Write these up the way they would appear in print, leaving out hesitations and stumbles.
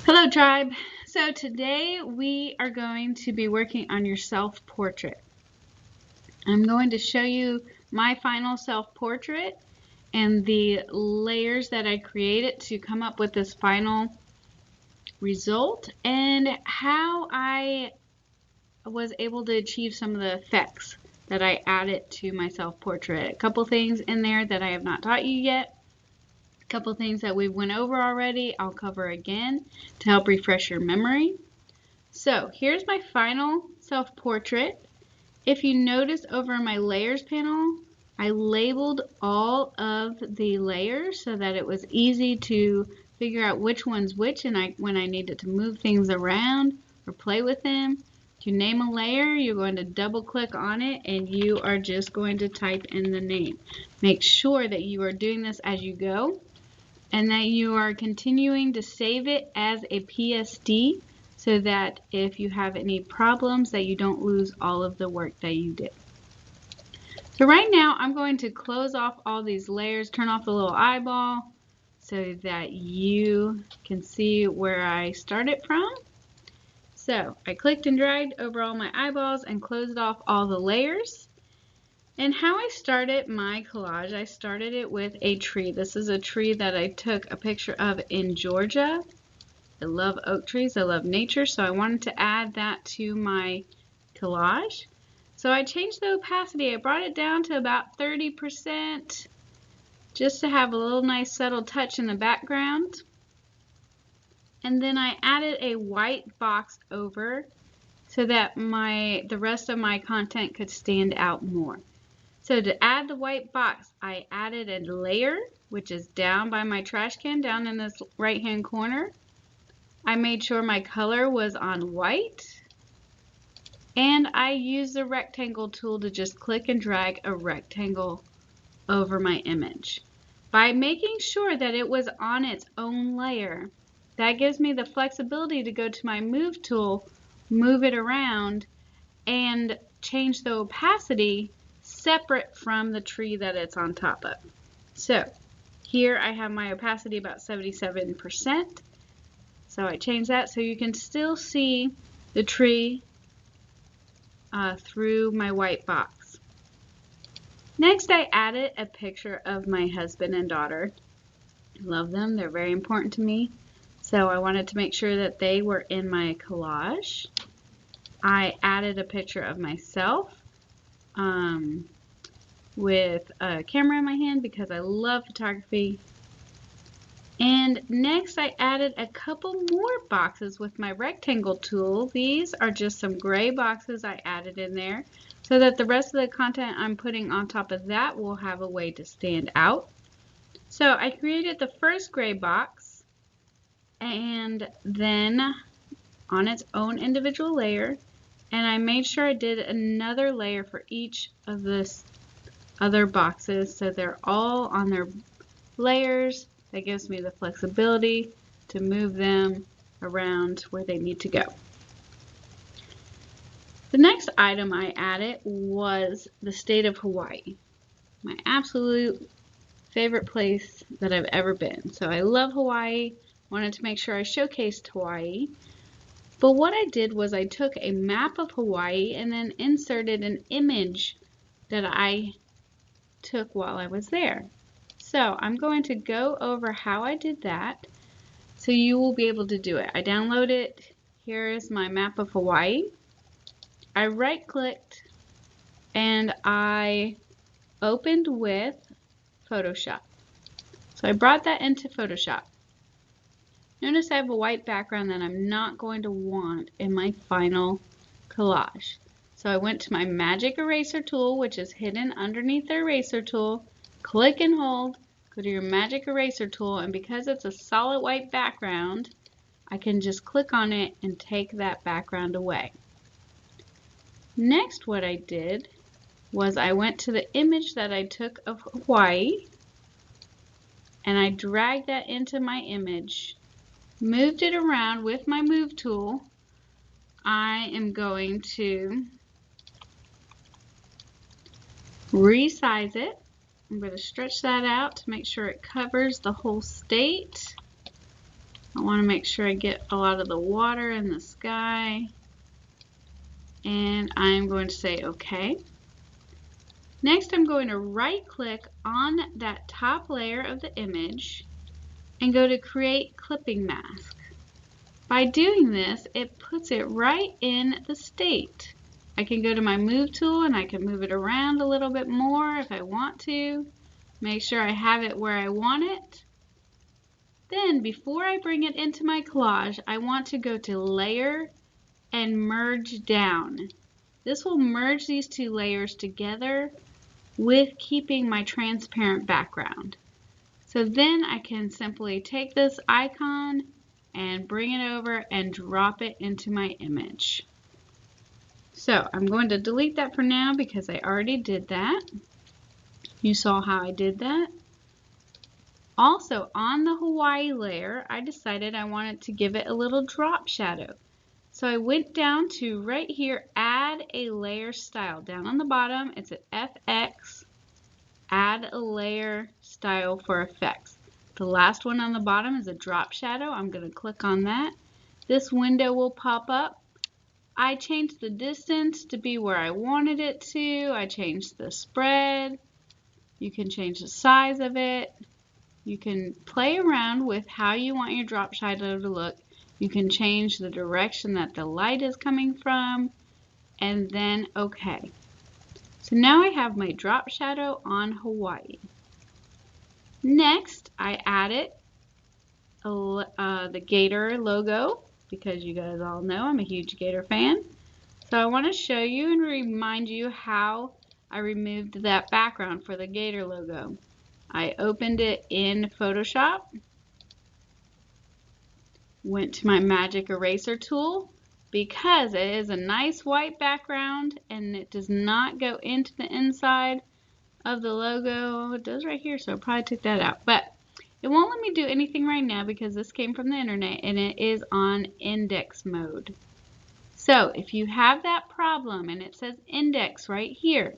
Hello tribe. So today we are going to be working on your self-portrait. I'm going to show you my final self-portrait and the layers that I created to come up with this final result and how I was able to achieve some of the effects that I added to my self-portrait. A couple things in there that I have not taught you yet. A couple things that we went over already, I'll cover again to help refresh your memory. So here's my final self-portrait. If you notice over my layers panel, I labeled all of the layers so that it was easy to figure out which one's which and when I needed to move things around or play with them. To name a layer, you're going to double click on it and you are just going to type in the name. Make sure that you are doing this as you go and that you are continuing to save it as a PSD so that if you have any problems that you don't lose all of the work that you did. So right now I'm going to close off all these layers, turn off the little eyeball so that you can see where I started from. So I clicked and dragged over all my eyeballs and closed off all the layers. And how I started my collage, I started it with a tree. This is a tree that I took a picture of in Georgia. I love oak trees, I love nature, so I wanted to add that to my collage. So I changed the opacity. I brought it down to about 30% just to have a little nice subtle touch in the background. And then I added a white box over so that the rest of my content could stand out more. So to add the white box, I added a layer, which is down by my trash can, down in this right-hand corner. I made sure my color was on white, and I used the rectangle tool to just click and drag a rectangle over my image. By making sure that it was on its own layer, that gives me the flexibility to go to my move tool, move it around, and change the opacity separate from the tree that it's on top of. So here I have my opacity about 77%. So I changed that so you can still see the tree through my white box. Next I added a picture of my husband and daughter. I love them, they're very important to me. So I wanted to make sure that they were in my collage. I added a picture of myself with a camera in my hand because I love photography. And next I added a couple more boxes with my rectangle tool. These are just some gray boxes I added in there so that the rest of the content I'm putting on top of that will have a way to stand out. So I created the first gray box and then on its own individual layer, and I made sure I did another layer for each of the other boxes so they're all on their layers. That gives me the flexibility to move them around where they need to go. The next item I added was the state of Hawaii, my absolute favorite place that I've ever been. So I love Hawaii, wanted to make sure I showcased Hawaii. But what I did was I took a map of Hawaii and then inserted an image that I took while I was there. So I'm going to go over how I did that so you will be able to do it. I downloaded it. Here is my map of Hawaii. I right-clicked and I opened with Photoshop. So I brought that into Photoshop. Notice I have a white background that I'm not going to want in my final collage. So I went to my magic eraser tool, which is hidden underneath the eraser tool, click and hold, go to your magic eraser tool, and because it's a solid white background, I can just click on it and take that background away. Next, what I did was I went to the image that I took of Hawaii and I dragged that into my image, moved it around with my move tool. I am going to resize it. I'm going to stretch that out to make sure it covers the whole state. I want to make sure I get a lot of the water in the sky. And I'm going to say OK. Next, I'm going to right-click on that top layer of the image and go to Create Clipping Mask. By doing this, it puts it right in the state. I can go to my Move tool and I can move it around a little bit more if I want to. Make sure I have it where I want it. Then, before I bring it into my collage, I want to go to Layer and Merge Down. This will merge these two layers together with keeping my transparent background. So then I can simply take this icon and bring it over and drop it into my image. So I'm going to delete that for now because I already did that. You saw how I did that. Also, on the Hawaii layer, I decided I wanted to give it a little drop shadow. So I went down to right here, Add a Layer Style. Down on the bottom, it's at FX, Add a Layer Style for Effects. The last one on the bottom is a drop shadow. I'm going to click on that. This window will pop up. I changed the distance to be where I wanted it to. I changed the spread. You can change the size of it. You can play around with how you want your drop shadow to look. You can change the direction that the light is coming from, and then OK. So now I have my drop shadow on Hawaii. Next, I added the Gator logo because you guys all know I'm a huge Gator fan. So I want to show you and remind you how I removed that background for the Gator logo. I opened it in Photoshop, went to my magic eraser tool because it is a nice white background and it does not go into the inside of the logo. It does right here, so I probably took that out. But it won't let me do anything right now because this came from the internet and it is on index mode. So if you have that problem and it says index right here,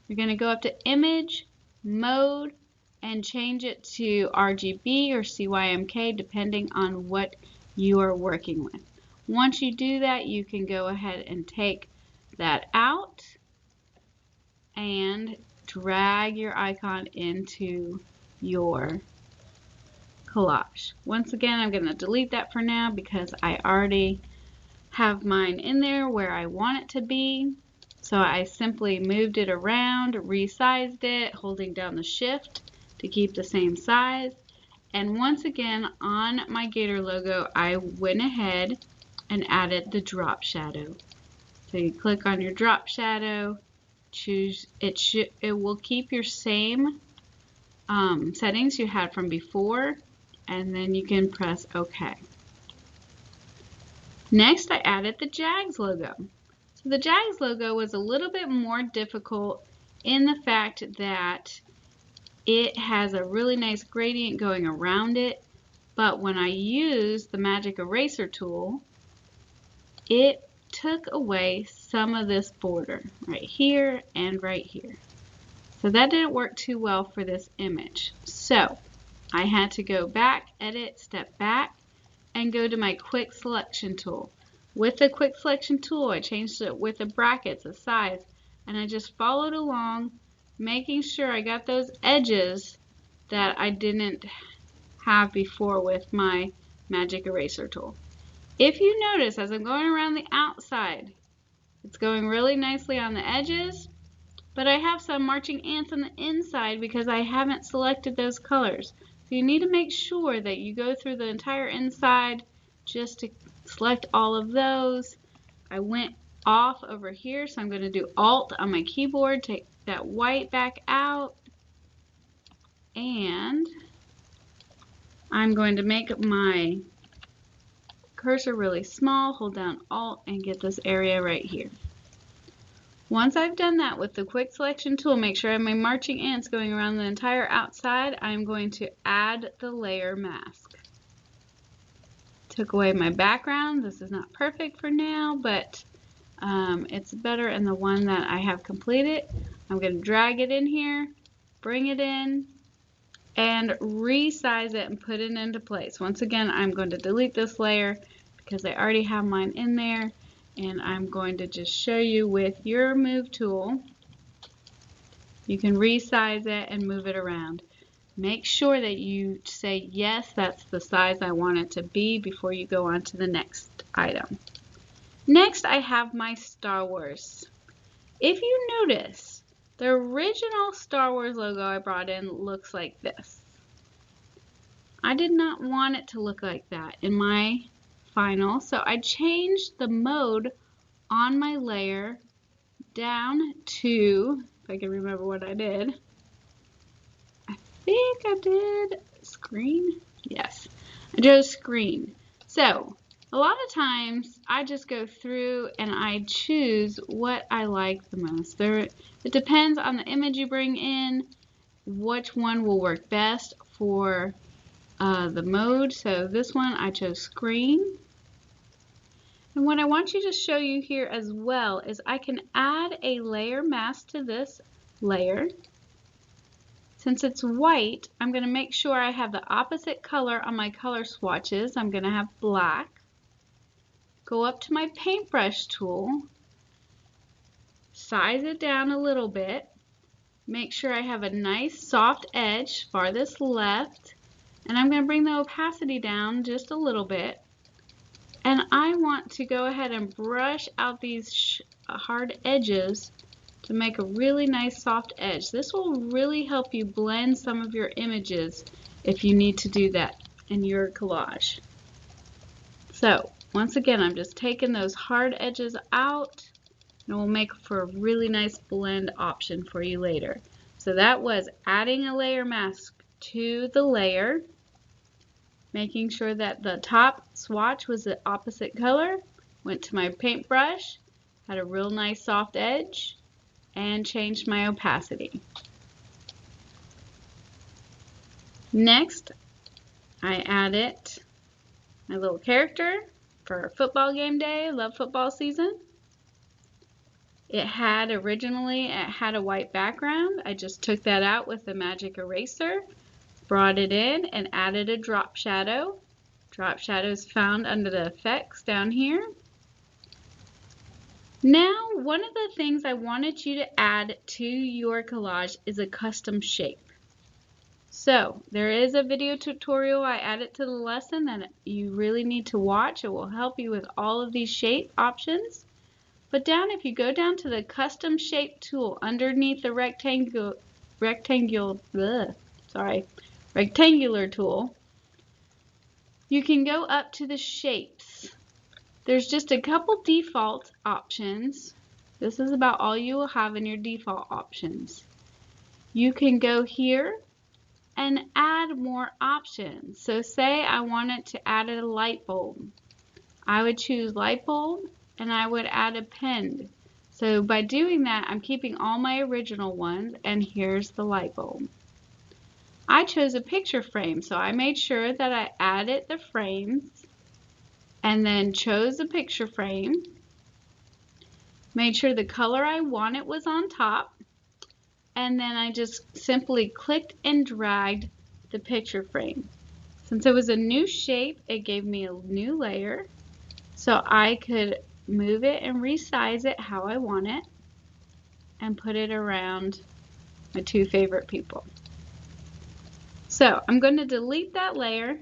you're going to go up to Image, Mode, and change it to RGB or CYMK depending on what you are working with. Once you do that, you can go ahead and take that out and drag your icon into your collage. Once again, I'm going to delete that for now because I already have mine in there where I want it to be. So I simply moved it around, resized it, holding down the shift to keep the same size. And once again, on my Gator logo, I went ahead and added the drop shadow. So you click on your drop shadow, choose it. It will keep your same settings you had from before, and then you can press OK. Next, I added the Jags logo. So the Jags logo was a little bit more difficult in the fact that it has a really nice gradient going around it, but when I used the magic eraser tool, it took away some of this border right here and right here. So that didn't work too well for this image. So I had to go back, edit, step back, and go to my quick selection tool. With the quick selection tool, I changed it with the brackets, the size, and I just followed along, making sure I got those edges that I didn't have before with my magic eraser tool. If you notice, as I'm going around the outside, it's going really nicely on the edges, but I have some marching ants on the inside because I haven't selected those colors. So you need to make sure that you go through the entire inside just to select all of those. I went off over here, so I'm going to do Alt on my keyboard, take that white back out, and I'm going to make my cursor really small, hold down Alt, and get this area right here. Once I've done that with the quick selection tool, make sure I have my marching ants going around the entire outside. I'm going to add the layer mask. Took away my background. This is not perfect for now, but it's better in the one that I have completed. I'm going to drag it in here, bring it in, and resize it and put it into place. Once again, I'm going to delete this layer because I already have mine in there, and I'm going to just show you with your move tool. You can resize it and move it around. Make sure that you say, yes, that's the size I want it to be before you go on to the next item. Next, I have my Star Wars. If you notice, the original Star Wars logo I brought in looks like this. I did not want it to look like that in my final, so I changed the mode on my layer down to, if I can remember what I did, I think I did screen. Yes, I chose screen. So a lot of times I just go through and I choose what I like the most. It depends on the image you bring in, which one will work best for the mode. So this one I chose screen. And what I want you to show you here as well is I can add a layer mask to this layer. Since it's white, I'm going to make sure I have the opposite color on my color swatches. I'm going to have black. Go up to my paintbrush tool, size it down a little bit, make sure I have a nice soft edge farthest left, and I'm going to bring the opacity down just a little bit. And I want to go ahead and brush out these hard edges to make a really nice soft edge. This will really help you blend some of your images if you need to do that in your collage. So once again, I'm just taking those hard edges out, and it will make for a really nice blend option for you later. So that was adding a layer mask to the layer, making sure that the top swatch was the opposite color, went to my paintbrush, had a real nice soft edge, and changed my opacity. Next, I added my little character for football game day. I love football season. Originally it had a white background. I just took that out with the magic eraser, brought it in, and added a drop shadow. Drop shadow is found under the effects down here. Now, one of the things I wanted you to add to your collage is a custom shape. So, there is a video tutorial I added to the lesson that you really need to watch. It will help you with all of these shape options. But if you go down to the custom shape tool underneath the rectangular tool, you can go up to the shapes. There's just a couple default options. This is about all you will have in your default options. You can go here and add more options. So say I wanted to add a light bulb. I would choose light bulb and I would add a pen. So by doing that, I'm keeping all my original ones, and here's the light bulb. I chose a picture frame, so I made sure that I added the frames and then chose the picture frame, made sure the color I wanted was on top, and then I just simply clicked and dragged the picture frame. Since it was a new shape, it gave me a new layer, so I could move it and resize it how I want it and put it around my two favorite people. So I'm going to delete that layer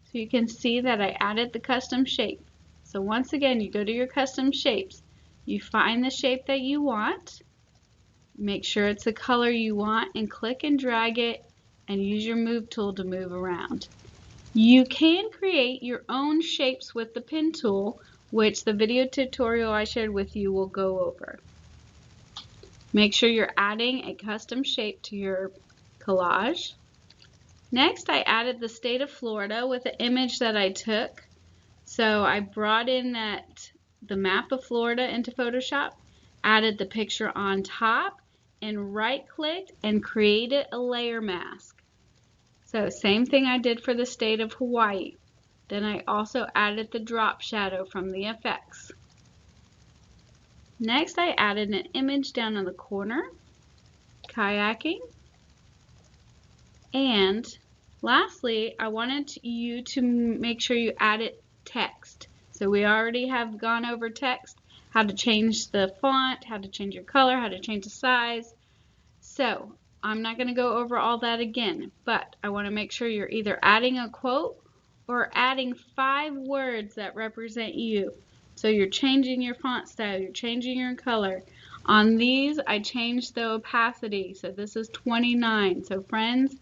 so you can see that I added the custom shape. So once again, you go to your custom shapes, you find the shape that you want, make sure it's the color you want, and click and drag it and use your move tool to move around. You can create your own shapes with the pen tool, which the video tutorial I shared with you will go over. Make sure you're adding a custom shape to your collage. Next, I added the state of Florida with an image that I took. So I brought in the map of Florida into Photoshop, added the picture on top, and right-clicked and created a layer mask. So same thing I did for the state of Hawaii. Then I also added the drop shadow from the effects. Next, I added an image down in the corner, kayaking. And lastly, I wanted you to make sure you added text. So we already have gone over text, how to change the font, how to change your color, how to change the size. So I'm not going to go over all that again, but I want to make sure you're either adding a quote or adding 5 words that represent you. So you're changing your font style, you're changing your color. On these, I changed the opacity. So this is 29. So friends,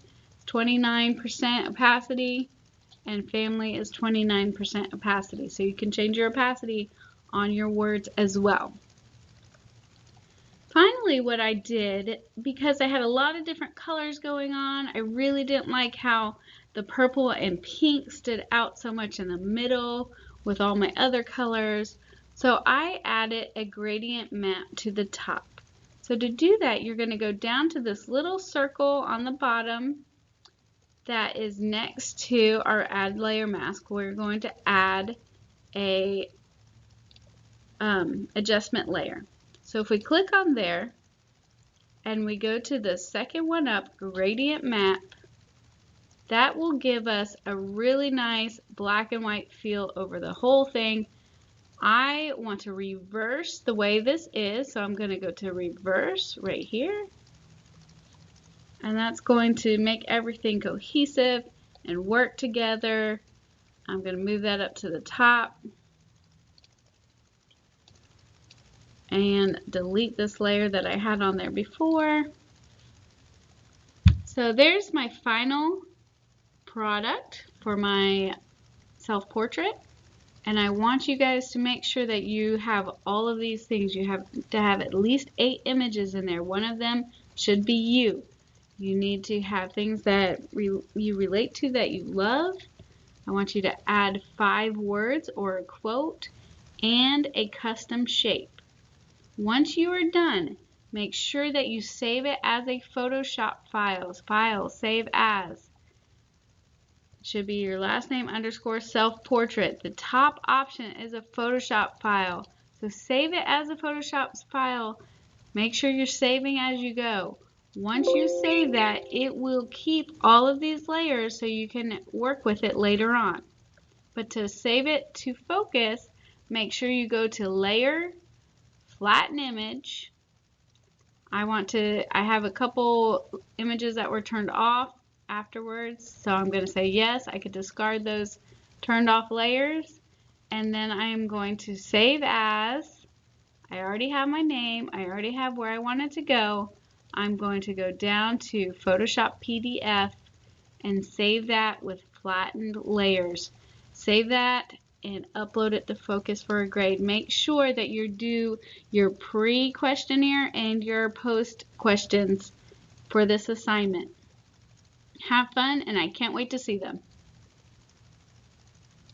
29% opacity, and family is 29% opacity. So you can change your opacity on your words as well. Finally, what I did, because I had a lot of different colors going on, I really didn't like how the purple and pink stood out so much in the middle with all my other colors. So I added a gradient map to the top. So to do that, you're going to go down to this little circle on the bottom that is next to our add layer mask. We're going to add a adjustment layer. So if we click on there and we go to the second one up, gradient map, that will give us a really nice black and white feel over the whole thing. I want to reverse the way this is, so I'm going to go to reverse right here. And that's going to make everything cohesive and work together. I'm going to move that up to the top and delete this layer that I had on there before. So there's my final product for my self-portrait, and I want you guys to make sure that you have all of these things. You have to have at least 8 images in there. One of them should be you. You need to have things that you relate to, that you love. I want you to add 5 words or a quote and a custom shape. Once you are done, make sure that you save it as a Photoshop file, save as. It should be your last name _ self-portrait. The top option is a Photoshop file. So save it as a Photoshop file. Make sure you're saving as you go. Once you save that, it will keep all of these layers so you can work with it later on. But to save it to focus, make sure you go to Layer, Flatten Image. I have a couple images that were turned off afterwards, so I'm going to say yes, I could discard those turned off layers, and then I am going to save as. I already have my name, I already have where I want it to go. I'm going to go down to Photoshop PDF and save that with flattened layers. Save that and upload it to Focus for a grade. Make sure that you do your pre-questionnaire and your post questions for this assignment. Have fun, and I can't wait to see them.